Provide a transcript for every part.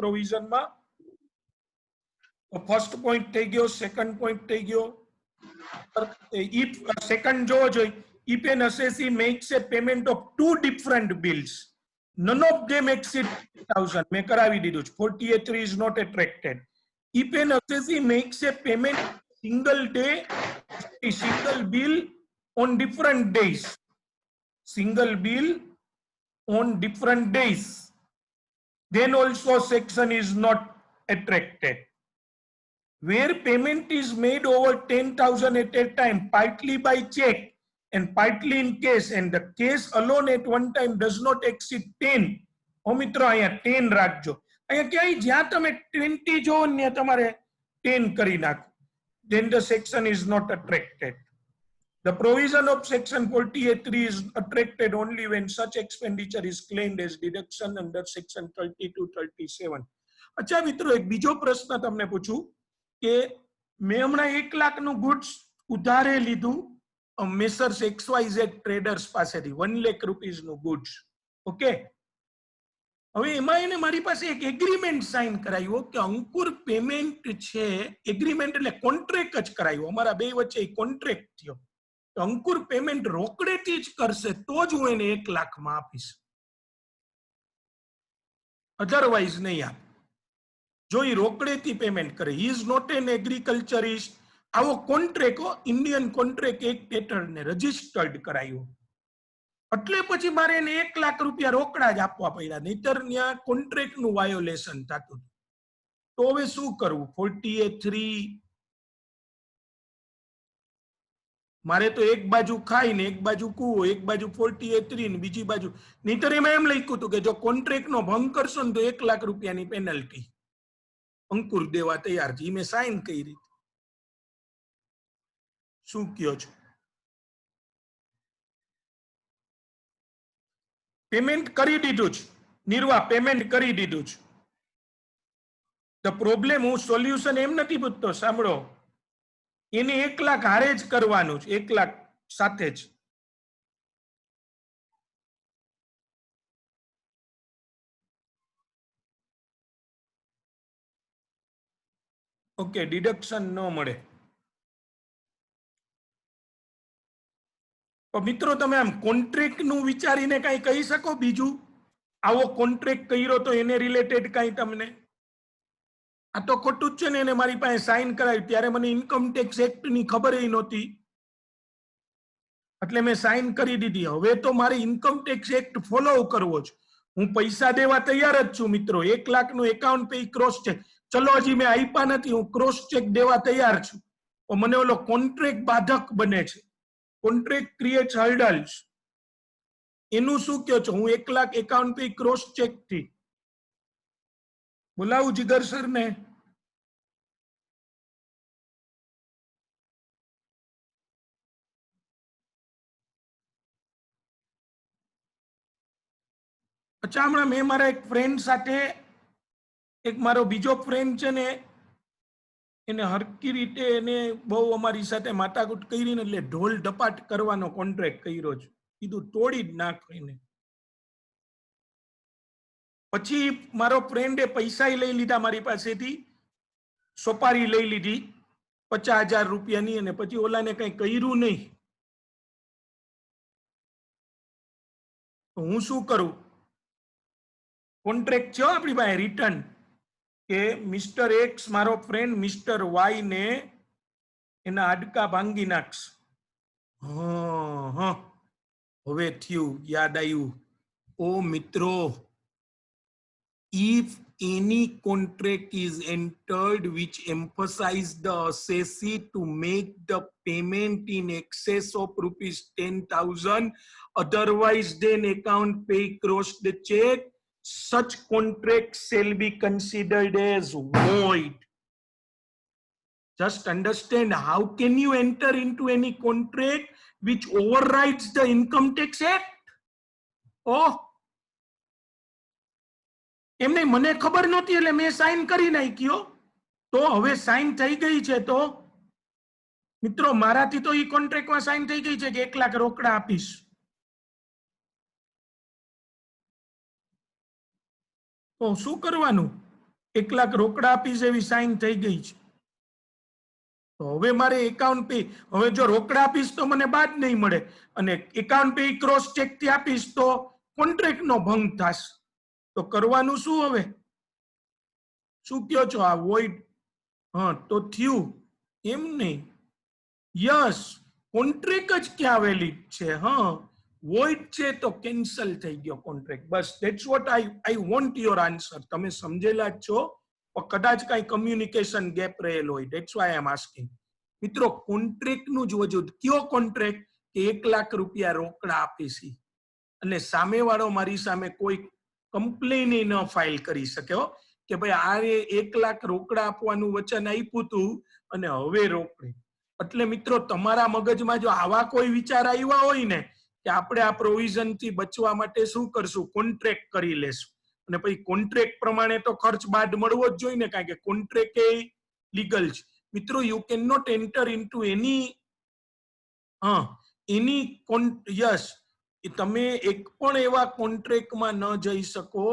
Provision में? तो first point थई गयो, सेकंड पॉइंट थई गयो। If second जो if an assessee makes a payment of two different bills, none of them exceed 1000, मैं करावी दीधुं छे, 48(3) is not attracted. If an assessee makes a payment single day, a single bill on different days, single bill on different days, then also section is not attracted. Where payment is made over 10,000 at a time, partly by check and partly in cash, and the case alone at one time does not exceed 10. ओ मित्रों अहींया 10 राखजो। अहींया क्यांय ज्यां तमे 20 जो ने तमारे 10 करी नाखो, then the section is not attracted. The provision of section 48(3) is attracted only when such expenditure is claimed as deduction under section 30 to 37. अच्छा मित्रों, एक बीजो प्रश्न तमने पूछूं કે મેં હમણાં 1 લાખનું ગુડ્સ ઉધારે લીધું મેસર્સ XYZ ટ્રેડર્સ પાસેથી 1 લાખ રૂપિયાનું ગુડ્સ, ઓકે। હવે એમાં એને મારી પાસે એક એગ્રીમેન્ટ સાઇન કરાવ્યો કે અંકુર પેમેન્ટ છે, એગ્રીમેન્ટ એટલે કોન્ટ્રાક્ટ જ કરાવ્યો, અમારા બે વચ્ચે કોન્ટ્રાક્ટ થયો, તો અંકુર પેમેન્ટ રોકડેથી જ કરશે તો જ હું એને 1 લાખમાં આપીશ, અધરવાઇઝ નહીં આપે। जो ही रोकड़ेथी पेमेंट करे, he is not an agriculturist, आवो कॉन्ट्रेक्ट इंडियन कॉन्ट्रेक्ट एक्ट हेठळ ने रजिस्टर्ड करायो, એટલે પછી મારે એને 1 લાખ રૂપિયા રોકડા જ આપવા પડ્યા, નહીતર ત્યાં કોન્ટ્રાક્ટ નું વાયોલેશન થતું। તો હવે શું કરવું? 48(3 મારે તો એક બાજુ ખાઈ ને એક બાજુ કૂવો, એક બાજુ 48(3 ને બીજી બાજુ, નહીતર એમાં એમ લખ્યું હતું કે જો કોન્ટ્રાક્ટ નો ભંગ કરશો ને તો 1 લાખ રૂપિયાની પેનલ્ટી। अंकुर देवा तैयार थी, मैं साइन करी, शू कहो छो? पेमेंट करी दीधुं छे, निर्वा पेमेंट करी दीधुं छे। द प्रोब्लेम हूँ सोल्यूशन एम नथी पूछतो, सांभळो, एने 1 लाख हारे ज करवानुं छे, 1 लाख साथे ज। ओके, डिडक्शन न मळे। तो मित्रों तमे आम कॉन्ट्रेक्ट नु विचारीने काई कही सको बीजू? आवो कॉन्ट्रेक्ट कर्यो तो एने रिलेटेड काई तमने? आ तो खोटुं ज छे ने, एने मारी पासे साइन करावी त्यारे मने इनकम टेक्स एक्ट नी खबर य नहोती, એટલે મેં સાઇન કરી દીધી। હવે તો મારે ઇન્કમ ટેક્સ એક્ટ ફોલો કરવો છે। હું પૈસા દેવા તૈયાર જ છું મિત્રો, 1 લાખનું એકાઉન્ટ પે ક્રોસ ચેક, ચલો હજી મેં આપ્યા નથી, હું ક્રોસ ચેક દેવા તૈયાર છું, તો મને ઓલો કોન્ટ્રાક્ટ બાધક બને છે, કોન્ટ્રાક્ટ ક્રિએટ્સ હર્ડલ્સ। એનું શું કહો છો? હું 1 lakh account pay cross check થી બોલાવું જીગર સર ને। अच्छा, हमણાં મેં મારા એક ફ્રેન્ડ સાથે, એક મારો બીજો ફ્રેન્ડ છે ને, એને હરકી રીતે એને બહુ અમારી સાથે માથાકૂટ કરી ને, એટલે ઢોલ ઢપાટ કરવાનો કોન્ટ્રાક્ટ કર્યો છે, કીધું તોડી જ નાખો એને। પછી મારો ફ્રેન્ડે પૈસા લઈ લીધા મારી પાસેથી, સોપારી લઈ લીધી 50,000 રૂપિયાની, અને પછી ઓલાને કઈ કર્યું નહીં, તો હું શું કરું? કોન્ટ્રાક્ટ છે આપણી પાસે રિટર્ન કે મિસ્ટર એક્સ મારો ફ્રેન્ડ મિસ્ટર વાય ને એના હાડકા ભાંગી નાખશે। હવે થયું, યાદ આવ્યું। ઓ મિત્રો, if any contract is entered which emphasize the assessee to make the payment in excess of rupees 10,000, otherwise then account pay cross the check, such contract shall be considered as void. Just understand, how can you enter into any contract which overrides the Income Tax Act? Oh, એમને મને ખબર નહોતી એટલે મેં sign કરી નાખ્યો, તો હવે સાઇન થઈ ગઈ છે, તો મિત્રો મારાથી તો ઈ કોન્ટ્રાક્ટમાં સાઇન થઈ ગઈ છે કે 1 લાખ રોકડા આપીશ। તો શું કરવાનું? 1 લાખ રોકડા આપીશ એવી સાઇન થઈ ગઈ છે. તો હવે મારે એકાઉન્ટ પે, હવે જો રોકડા આપીશ તો મને બાદ નહીં મળે, અને એકાઉન્ટ પે ક્રોસ ચેક થી આપીશ તો કોન્ટ્રાક્ટ નો ભંગ થશે. તો કરવાનું શું હવે? શું કયો છો? આ વોઇડ, હા તો થયું એમ નહીં. યસ, કોન્ટ્રાક્ટ જ ક્યાં વેલિડ છે? હા, વોઇડ છે તો કેન્સલ થઈ ગયો contract. Bus that's what I want your answer. તમે સમજેલા જ છો, પણ કદાચ કઈ કમ્યુનિકેશન ગેપ રહેલો હોય, that's why I am asking. મિત્રો, કોન્ટ્રાક્ટ નું જ વજૂદ. કયો કોન્ટ્રાક્ટ? કે 1 લાખ રૂપિયા રોકડા આપીશી અને સામેવાળો મારી સામે કોઈ કમ્પ્લેન ન ફાઇલ કરી શકે હો, કે ભાઈ આ 1 લાખ રોકડા આપવાનું વચન આપ્યું હતું અને હવે રોકડે. એટલે મિત્રો, તમારા મગજમાં જો આવા કોઈ વિચાર આવ્યા હોય ને કે આપણે આ પ્રોવિઝન થી બચવા માટે શું કરશું? કોન્ટ્રાક્ટ કરી લેશું, અને પછી કોન્ટ્રાક્ટ પ્રમાણે તો ખર્ચ બાદ મળવો જ જોઈએ ને, કારણ કે કોન્ટ્રાક્ટ એ લીગલ છે. મિત્રો, you can not enter into any yes, તમે એક પણ એવા કોન્ટ્રાક્ટમાં ન જઈ શકો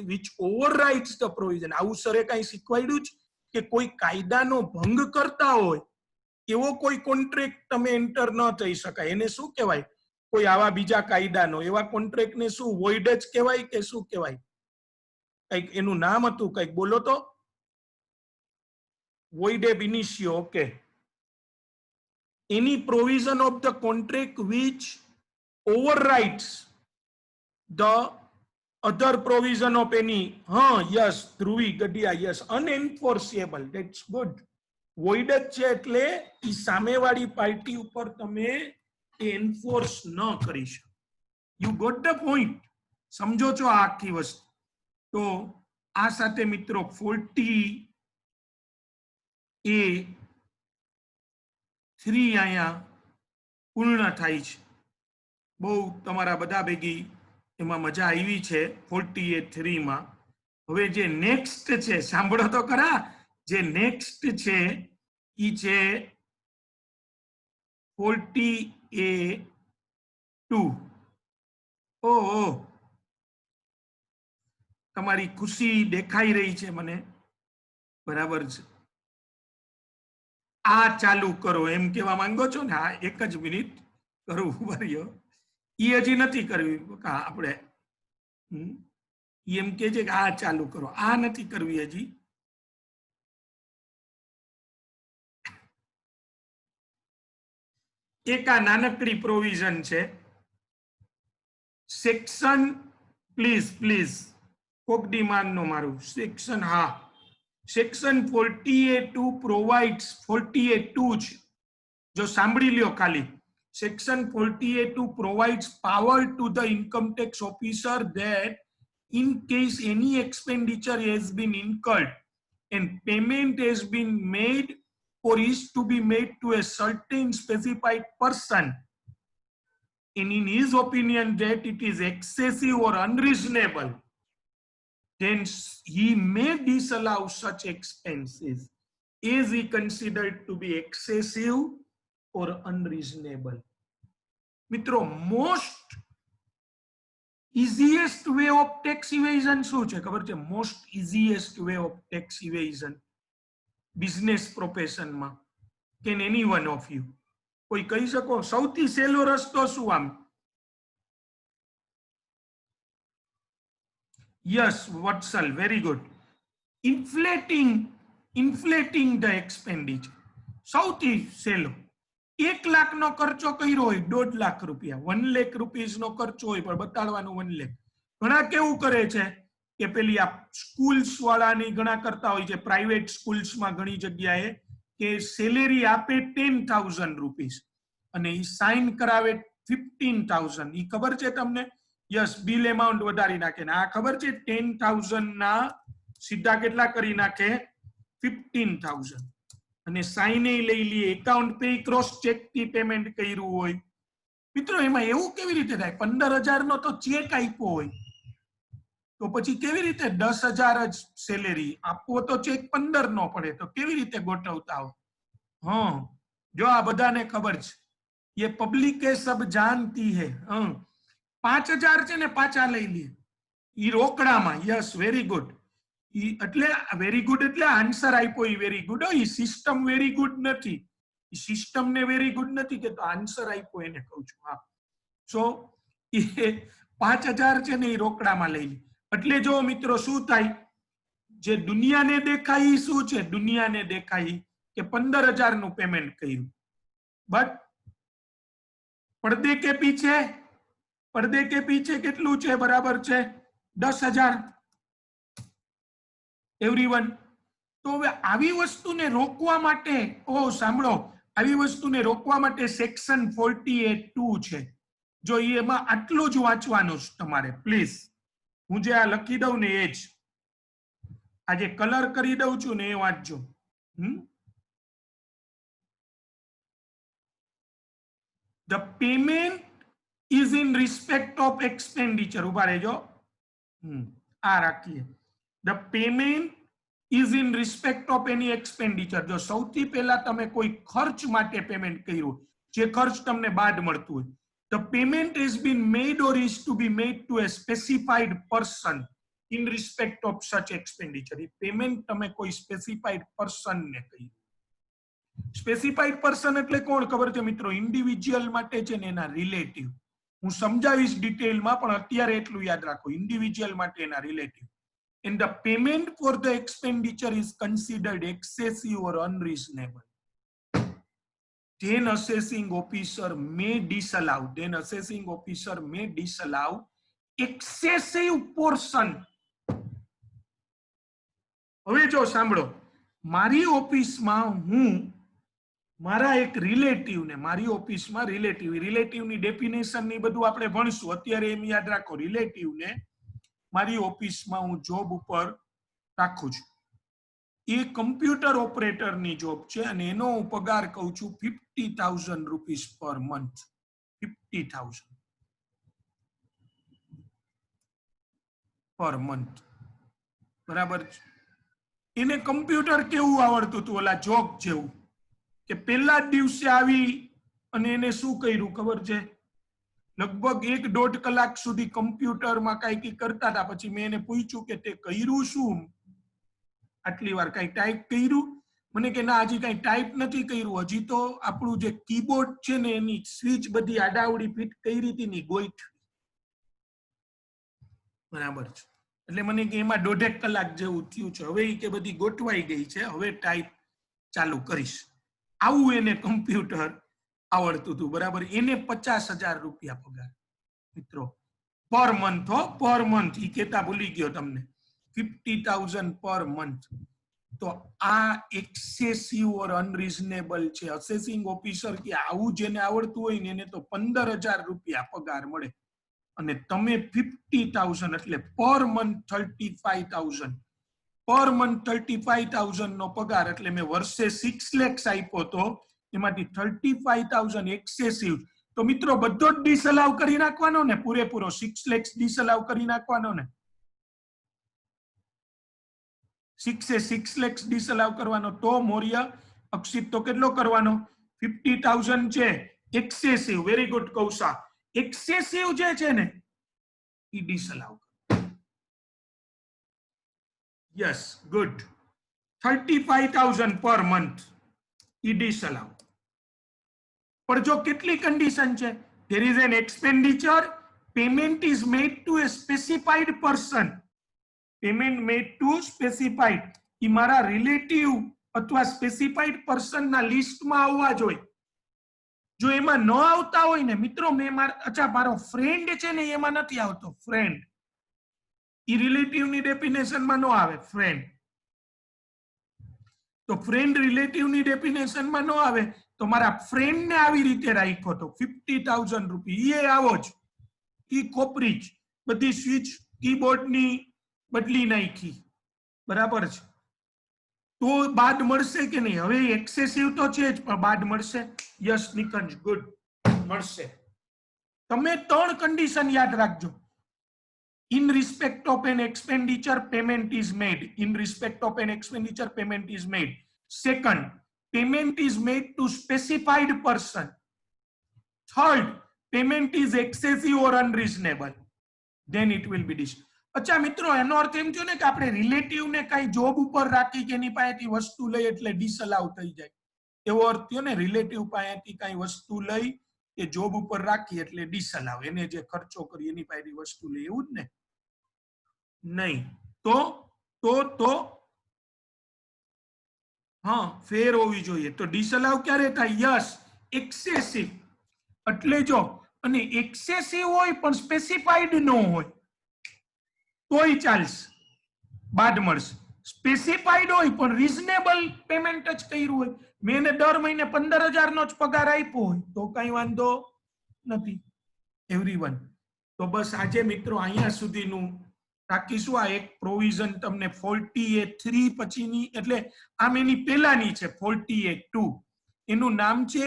વિચ ઓવરરાઇડ્સ ધ પ્રોવિઝન. આવું સરે કઈ શીખવાડ્યું છે કે કોઈ કાયદાનો ભંગ કરતા હોય એવો કોઈ કોન્ટ્રાક્ટ તમે એન્ટર ન થઈ શકાય? એને શું કહેવાય? કોઈ આવા બીજા કાયદાનો એવા કોન્ટ્રાક્ટ ને શું વોઇડ જ કહેવાય કે શું કહેવાય? કઈક એનું નામ હતું, કઈક બોલો તો. void ab initio. Okay, any provision of the contract which overrides the other provision of any, yes, Dhruvi Gadia, yes, unenforceable. That's good. void જ છે એટલે ઈ સામેવાળી પાર્ટી ઉપર તમે એન્ફોર્સ ન કરી શકો. You got the point? સમજો છો આ આખી વસ્તુ? તો આ સાથે મિત્રો 40A3 અહીંયા પૂર્ણ થાય છે. બહુ તમારા બધા ભેગી એમાં મજા આવી છે 40A3 માં. હવે જે નેક્સ્ટ છે, સાંભળો તો ખરા, જે નેક્સ્ટ છે ઈ છે 40A2. ઓહો, તમારી ખુશી દેખાઈ રહી છે મને, બરાબર છે. આ ચાલુ કરો એમ કેવા માંગો છો ને? હા, એક જ મિનિટ કરું, બરાબર. ઈ હજી નથી કરવી આપણે. એમ કે છે કે આ ચાલુ કરો, આ નથી કરવી હજી. એક આ નાનકડી પ્રોવિઝન છે, સેક્શન, પ્લીઝ કોક ડિમાન્ડ નો મારું સેક્શન. હા, સેક્શન 40A2 પ્રોવાઇડ્સ, 40A2 છે, જો સાંભળી લ્યો ખાલી. Section 40A2 provides power to the income tax officer that in case any expenditure has been incurred and payment has been made or is to be made to a certain specified person, and in his opinion that it is excessive or unreasonable, then he may disallow such expenses as he considered to be excessive or unreasonable. મિત્રો, most easiest way of tax evasion શું છે ખબર છે? Most easiest way of tax evasion business પ્રોફેશનમાં. Can any one of you કોઈ કહી શકો? સૌથી સહેલો રસ્તો શું આમ? Yes, Vatsal, very good. Inflating the expenditure. સૌથી સહેલો. 1 લાખ નો ખર્ચો કર્યો હોય, 1.5 લાખ રૂપિયા, 1 લાખ રૂપીસ નો ખર્ચો હોય પણ બતાડવાનું 1 લાખ. ઘણા કેવું કરે છે કે પેલી આ સ્કૂલ્સ વાળાની ઘણા કરતા હોય છે, પ્રાઇવેટ સ્કૂલ્સ માં ઘણી જગ્યાએ, કે સેલેરી આપે 10,000 રૂપીસ અને ઈ સાઇન કરાવે 15,000. ઈ ખબર છે તમને? યસ, બિલ એમાઉન્ટ વધારી નાખે. ને આ ખબર છે 10,000 ના સીધા કેટલા કરી નાખે? 15,000. અને સાઇને લઈ લઈએ, એકાઉન્ટ પે ક્રોસ ચેક થી પેમેન્ટ કર્યું હોય. મિત્રો, એમાં એવું કેવી રીતે થાય? 15,000 નો તો ચેક આપ્યો હોય, તો પછી કેવી રીતે 10,000 જ સેલેરી આપવો? તો ચેક 15 નો પડે, તો કેવી રીતે ગોઠવતા હો? હા, જો આ બધાને ખબર છે, ये पब्लिक है सब जानती है. 5,000 છે ને પાછા લઈ લે ઈ રોકડામાં. Yes, very good. એટલે વેરી ગુડ એટલે આન્સર આપ્યો ઈ વેરી ગુડ. ઈ સિસ્ટમ વેરી ગુડ નથી. ઈ સિસ્ટમ ને વેરી ગુડ નથી કે તો આન્સર આપ્યો એને કહું છું. હા, સો એ 5000 છે ને એ રોકડામાં લઈ લે. એટલે જો મિત્રો શું થાય, જે દુનિયાને દેખાય શું છે, દુનિયાને દેખાય કે 15000 નું પેમેન્ટ કર્યું, બટ પડદે કે પીછે કેટલું છે, બરાબર છે 10000 એવરીવન. તો હવે આવી વસ્તુને રોકવા માટે, સાંભળો, આવી વસ્તુને રોકવા માટે સેક્શન 48(2) છે. જો એમાં આટલું જ વાંચવાનું છે તમારે પ્લીઝ. હું જે આ લખી દઉં ને એ જ, આ જે કલર કરી દઉં છું ને એ વાંચજો. The payment is in respect of expenditure. ઉભા રહેજો, આ રાખીએ. The payment is in respect of any expenditure. જો સૌથી પહેલા તમે કોઈ ખર્ચ માટે પેમેન્ટ કર્યું, જે ખર્ચ તમને બાદ મળતું હોય, the payment has been made or is to be made to a specified person in respect of such expenditure. A payment તમે કોઈ સ્પેસિફાઈડ પર્સન ને કર્યું. સ્પેસિફાઈડ પર્સન એટલે કોણ ખબર છે મિત્રો? ઇન્ડિવિજ્યુઅલ માટે છે ને એના રિલેટિવ. હું સમજાવીશ ડિટેલમાં, પણ અત્યારે એટલું યાદ રાખો, ઇન્ડિવિજ્યુઅલ માટે એના relative. And the payment for the expenditure is considered excessive or unreasonable. Then assessing officer may disallow. Then assessing officer may disallow excessive portion. હવે જો સાંભળો, મારી ઓફિસમાં હું મારા એક રિલેટિવ ને, મારી ઓફિસમાં રિલેટિવ ની ડેફિનેશન ની બધું આપણે ભણશું. અત્યારે એમ યાદ રાખો, રિલેટિવ ને મારી ઓફિસમાં હું જોબ ઉપર રાખું છું. એ કમ્પ્યુટર ઓપરેટર ની જોબ છે અને એનો હું પગાર કહું છું 50,000 rupees per month. 50,000 per month, બરાબર છે. એને કમ્પ્યુટર કેવું આવડતું હતું, ઓલા જોક જેવું, કે પહેલા જ દિવસે આવી અને એને શું કર્યું ખબર છે? લગભગ 1.5 કલાક સુધી કમ્પ્યુટરમાં કઈ કરતા હતા. પછી મેં એને પૂછ્યું કે તે કર્યું શું આટલી વાર? કઈ ટાઈપ કર્યું? મને કે ના, હજી કઈ ટાઈપ નથી કર્યું, હજી તો આપણું જે કીબોર્ડ છે ને એની સ્વિચ બધી આડાવડી ફિટ કરી હતી ની ગોઈઠ. બરાબર છે. એટલે મને કે એમાં 1.5 કલાક જેવું થયું છે. હવે કે બધી ગોઠવાઈ ગઈ છે, હવે ટાઈપ ચાલુ કરીશ. આવું એને કમ્પ્યુટર આવડતું હતું, બરાબર. એને 50,000 રૂપિયા પગાર મિત્રો, પર મંથ. પર મંથ, ઈ કેતા ભૂલી ગયો તમને, 50,000 પર મંથ. તો આ એક્સેસિવ ઓર અનરીઝનેબલ છે. અસેસિંગ ઓફિસર કે આવું જેને આવડતું હોય ને એને તો 15,000 રૂપિયા પગાર મળે અને તમે 50,000 એટલે પર મંથ 35,000. પર મંથ 35,000 નો પગાર એટલે મેં વર્ષે 6 lakhs આપ્યો તો એમાંથી 35,000 એક્સેસિવ. તો મિત્રો બધો જ ડિસઅલાઉ કરી નાખવાનો ને, પૂરેપૂરો 6 lakhs ડિસઅલાઉ કરી નાખવાનો ને. 6 lakhs ડિસઅલાઉ કરવાનો. તો મોર્ય અક્ષિત તો કેટલો કરવાનો? 50,000 છે excessive. Very good Kausha. Excessive જે છે ને એ ડિસઅલાઉ. Yes, good. 35,000 પર મંથ ઈ ડિસઅલાઉ. પણ જો કેટલી કન્ડિશન છે? there is an expenditure, payment is made to a specified person. Payment made to specified. ઈ મારા રિલેટિવ અથવા સ્પેસિફાઈડ પર્સન ના લિસ્ટમાં આવવા જોઈએ. જો એમાં ન આવતા હોય ને મિત્રો, મારો ફ્રેન્ડ છે ને એમાં નથી આવતો. ફ્રેન્ડ ઈ રિલેટિવ ની ડેફિનેશન માં ન આવે. ફ્રેન્ડ તો ફ્રેન્ડ રિલેટિવ ની ડેફિનેશન માં ન આવે તો મારા ફ્રેન્ડ ને આવી રીતે રાખ્યો તો 50,000 રૂપિયા. એ આવો જ, ઈ કોપરી જ, બધી સ્વિચ કીબોર્ડ ની બદલી નાખી, બરાબર છે. તો બાદ મળશે કે નહીં? હવે એક્સેસિવ તો છે જ, પણ બાદ મળશે? યસ નિકંજ, ગુડ, મળશે. તમે 3 કન્ડિશન યાદ રાખજો. In respect of an expenditure, payment is made. In respect of an expenditure, payment is made. Second, payment is made to specified person. Third, payment is excessive or unreasonable. Then it will be this. અચ્છા મિત્રો, એનો અર્થ એમ થયો ને કે આપણે relative ને કઈ job ઉપર રાખી કે એની પાસેથી વસ્તુ લઈ એટલે ડિસઅલાઉ થઈ જાય, એવો અર્થ થયો ને. રિલેટિવ પાસેથી કઈ વસ્તુ લઈ કે જોબ ઉપર રાખી એટલે ડિસઅલાઉ, એને જે ખર્ચો કરી એની પાસેથી વસ્તુ લઈ, એવું જ ને? નહીં. તો હા, ફેર હોવી જોઈએ. તો ડિસઅલાઉ ક્યારે થાય? Yes, excessive. એટલે જો, અને એક્સેસિવ હોય પણ સ્પેસિફાઈડ ન હોય તોય ચાલશે, બાદ મળશે. સ્પેસિફાઈડ હોય પણ રીઝનેબલ પેમેન્ટ જ કર્યું હોય, મેં એને દર મહિને 15,000 નો જ પગાર આપ્યો હોય તો કઈ વાંધો નથી. એવરીવન. તો બસ આજે મિત્રો અહીંયા સુધીનું રાખીશું. આ એક પ્રોવિઝન તમને 40A3 પછીની, એટલે આમ એની પહેલાની છે 40A2, એનું નામ છે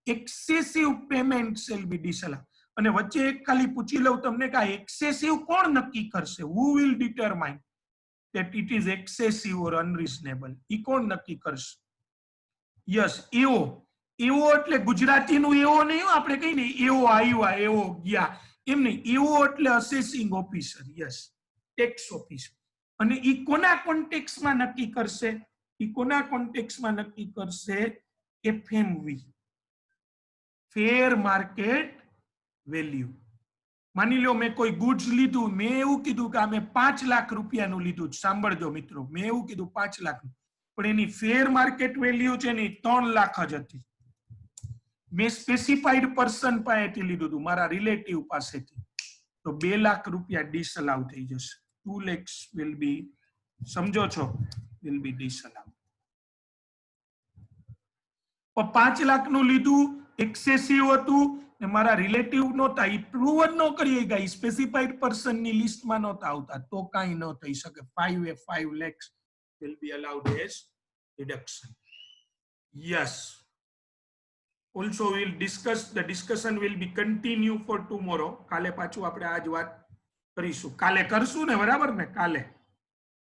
એક્સેસિવ પેમેન્ટ શેલ બી ડિસઅલાઉ. અને વચ્ચે એક ખાલી પૂછી લઉં તમને કે આ એક્સેસિવ કોણ નક્કી કરશે? Who will determine that it is excessive or unreasonable? ઈ કોણ નક્કી કરશે? યસ, એવો. એવો એટલે ગુજરાતીનું એવો નહીં, આપણે કહીએ ને એવો આવ્યા એવો ગયા, એમ નહીં. એવો એટલે અસેસિંગ ઓફિસર. Yes, tax officer. અને ઈ કોના કોન્ટેક્સમાં નક્કી કરશે? ઈ કોના કોન્ટેક્સમાં નક્કી કરશે? એફએમવી, ફેર માર્કેટ વેલ્યુ. માની લો મેં કોઈ ગુડ્સ લીધું, મેં એવું કીધું કે આ મેં 5 લાખ રૂપિયાનું લીધું. સાંભળજો મિત્રો, મેં એવું કીધું 5 લાખ, પણ એની ફેર માર્કેટ વેલ્યુ છે ને 3 લાખ જ હતી. મેં સ્પેસિફાઈડ પર્સન પાસેથી લીધું હતું, મારા રિલેટિવ પાસેથી, તો 2 લાખ રૂપિયા ડિસઅલાઉ થઈ જશે. 2 lakhs will be, સમજો છો, will be disallowed. 5 લાખનું લીધું, એક્સેસિવ હતું ને મારા રિલેટિવ નહોતા, એ પ્રૂવ જ ન કરી ગયા, સ્પેસિફાઈડ પર્સનની લિસ્ટમાં નહોતા આવતા, તો કાંઈ ન થઈ શકે. 5 lakhs will be allowed as deduction. Yes. Also we'll discuss, the discussion will be continue for tomorrow. કાલે પાછું આપણે આજ વાત કરીશું. કાલે કરશું ને, બરાબર ને? કાલે